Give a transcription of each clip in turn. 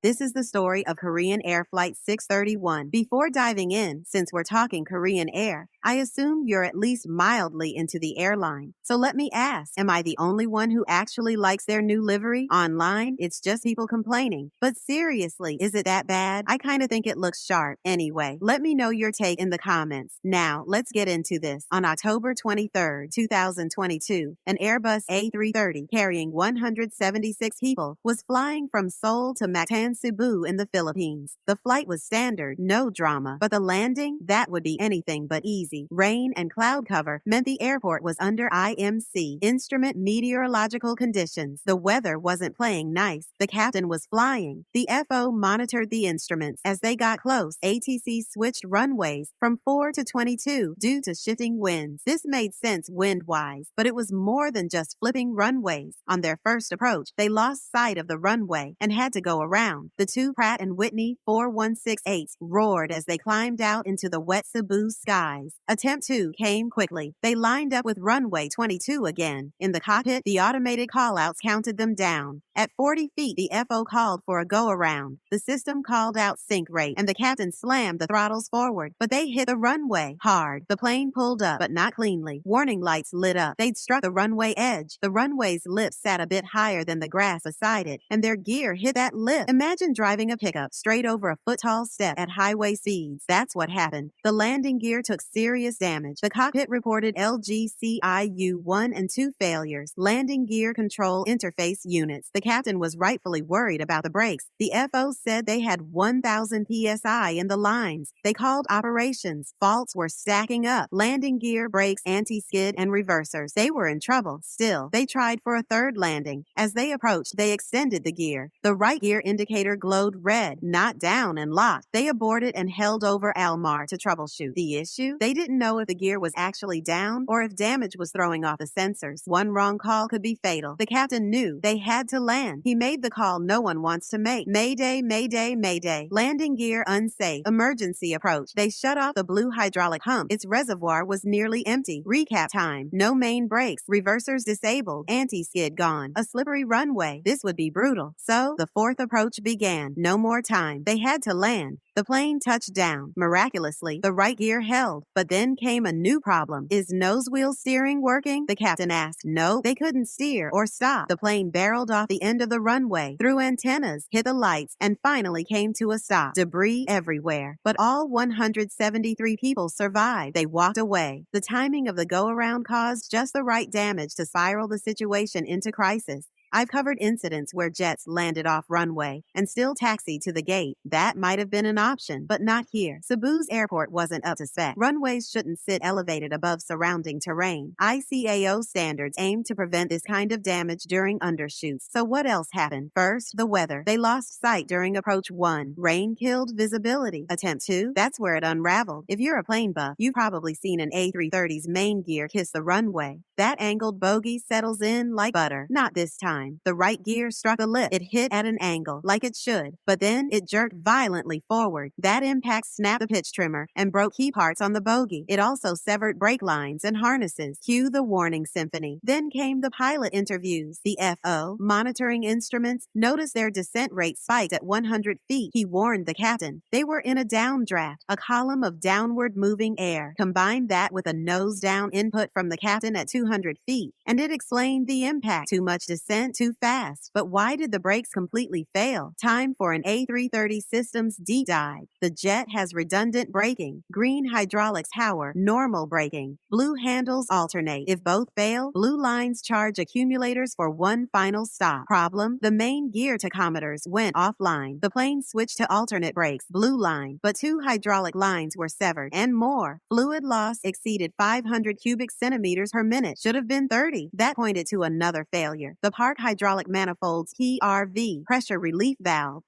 This is the story of Korean Air Flight 631. Before diving in, since we're talking Korean Air, I assume you're at least mildly into the airline. So let me ask, am I the only one who actually likes their new livery? Online, it's just people complaining. But seriously, is it that bad? I kind of think it looks sharp. Anyway, let me know your take in the comments. Now, let's get into this. On October 23, 2022, an Airbus A330 carrying 176 people was flying from Seoul to Mactan, Cebu in the Philippines. The flight was standard, no drama, but the landing, that would be anything but easy. Rain and cloud cover meant the airport was under IMC, instrument meteorological conditions. The weather wasn't playing nice. The captain was flying. The FO monitored the instruments. As they got close, ATC switched runways from 4 to 22 due to shifting winds. This made sense wind-wise, but it was more than just flipping runways. On their first approach, they lost sight of the runway and had to go around. The two Pratt & Whitney 4168s roared as they climbed out into the wet Cebu skies. Attempt 2 came quickly. They lined up with runway 22 again. In the cockpit, the automated callouts counted them down. At 40 feet, the FO called for a go-around. The system called out sync rate, and the captain slammed the throttles forward. But they hit the runway hard. The plane pulled up, but not cleanly. Warning lights lit up. They'd struck the runway edge. The runway's lip sat a bit higher than the grass beside it, and their gear hit that lip. Imagine driving a pickup straight over a foot-tall step at highway speeds. That's what happened. The landing gear took serious damage. The cockpit reported LGCIU 1 and 2 failures, landing gear control interface units. The captain was rightfully worried about the brakes. The FO said they had 1,000 psi in the lines. They called operations. Faults were stacking up. Landing gear, brakes, anti-skid, and reversers. They were in trouble. Still, they tried for a third landing. As they approached, they extended the gear. The right gear indicator glowed red, not down and locked. They aborted and held over Almar to troubleshoot. The issue? They didn't know if the gear was actually down or if damage was throwing off the sensors. One wrong call could be fatal. The captain knew they had to land. He made the call no one wants to make. Mayday, mayday, mayday. Landing gear unsafe. Emergency approach. They shut off the blue hydraulic hump. Its reservoir was nearly empty. Recap time. No main brakes. Reversers disabled. Anti-skid gone. A slippery runway. This would be brutal. So, the fourth approach began. No more time. They had to land. The plane touched down. Miraculously, the right gear held. But then came a new problem. Is nose wheel steering working? The captain asked. No, they couldn't steer or stop. The plane barreled off the end of the runway, through antennas, hit the lights, and finally came to a stop. Debris everywhere. But all 173 people survived. They walked away. The timing of the go-around caused just the right damage to spiral the situation into crisis. I've covered incidents where jets landed off runway and still taxied to the gate. That might have been an option, but not here. Cebu's airport wasn't up to spec. Runways shouldn't sit elevated above surrounding terrain. ICAO standards aim to prevent this kind of damage during undershoots. So what else happened? First, the weather. They lost sight during approach 1. Rain killed visibility. Attempt 2, that's where it unraveled. If you're a plane buff, you've probably seen an A330's main gear kiss the runway. That angled bogey settles in like butter. Not this time. The right gear struck a lip. It hit at an angle, like it should, but then it jerked violently forward. That impact snapped the pitch trimmer and broke key parts on the bogey. It also severed brake lines and harnesses. Cue the warning symphony. Then came the pilot interviews. The FO, monitoring instruments, noticed their descent rate spiked at 100 feet. He warned the captain. They were in a downdraft, a column of downward moving air. Combine that with a nose-down input from the captain at 200 feet, and it explained the impact. Too much descent, too fast. But why did the brakes completely fail? Time for an A330 systems deep dive. The jet has redundant braking. Green hydraulics power normal braking. Blue handles alternate. If both fail, blue lines charge accumulators for one final stop. Problem: the main gear tachometers went offline. The plane switched to alternate brakes, blue line, but 2 hydraulic lines were severed. And more. Fluid loss exceeded 500 cubic centimeters per minute. Should have been 30. That pointed to another failure. The part hydraulic manifold's PRV, pressure relief valve.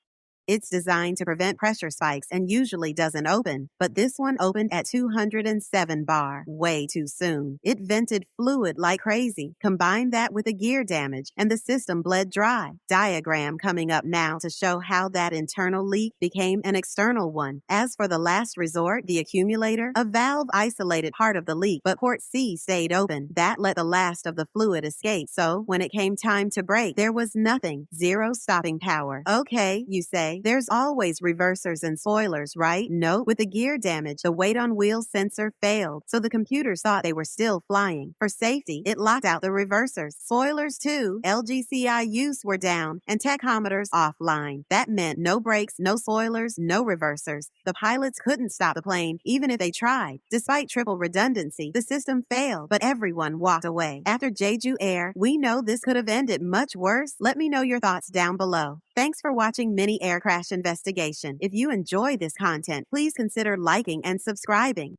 It's designed to prevent pressure spikes and usually doesn't open, but this one opened at 207 bar, way too soon. It vented fluid like crazy. Combine that with the gear damage, and the system bled dry. Diagram coming up now to show how that internal leak became an external one. As for the last resort, the accumulator, a valve isolated part of the leak, but port C stayed open. That let the last of the fluid escape, so when it came time to brake, there was nothing. Zero stopping power. Okay, you say. say, there's always reversers and spoilers, right? Nope. With the gear damage, the weight on wheels sensor failed, so the computers thought they were still flying. For safety, it locked out the reversers. Spoilers too. LGCIUs were down and tachometers offline. That meant no brakes, no spoilers, no reversers. The pilots couldn't stop the plane even if they tried. Despite triple redundancy, the system failed, but everyone walked away. After Jeju Air, we know this could have ended much worse. Let me know your thoughts down below. Thanks for watching Mini Air Crash Investigation. If you enjoy this content, please consider liking and subscribing.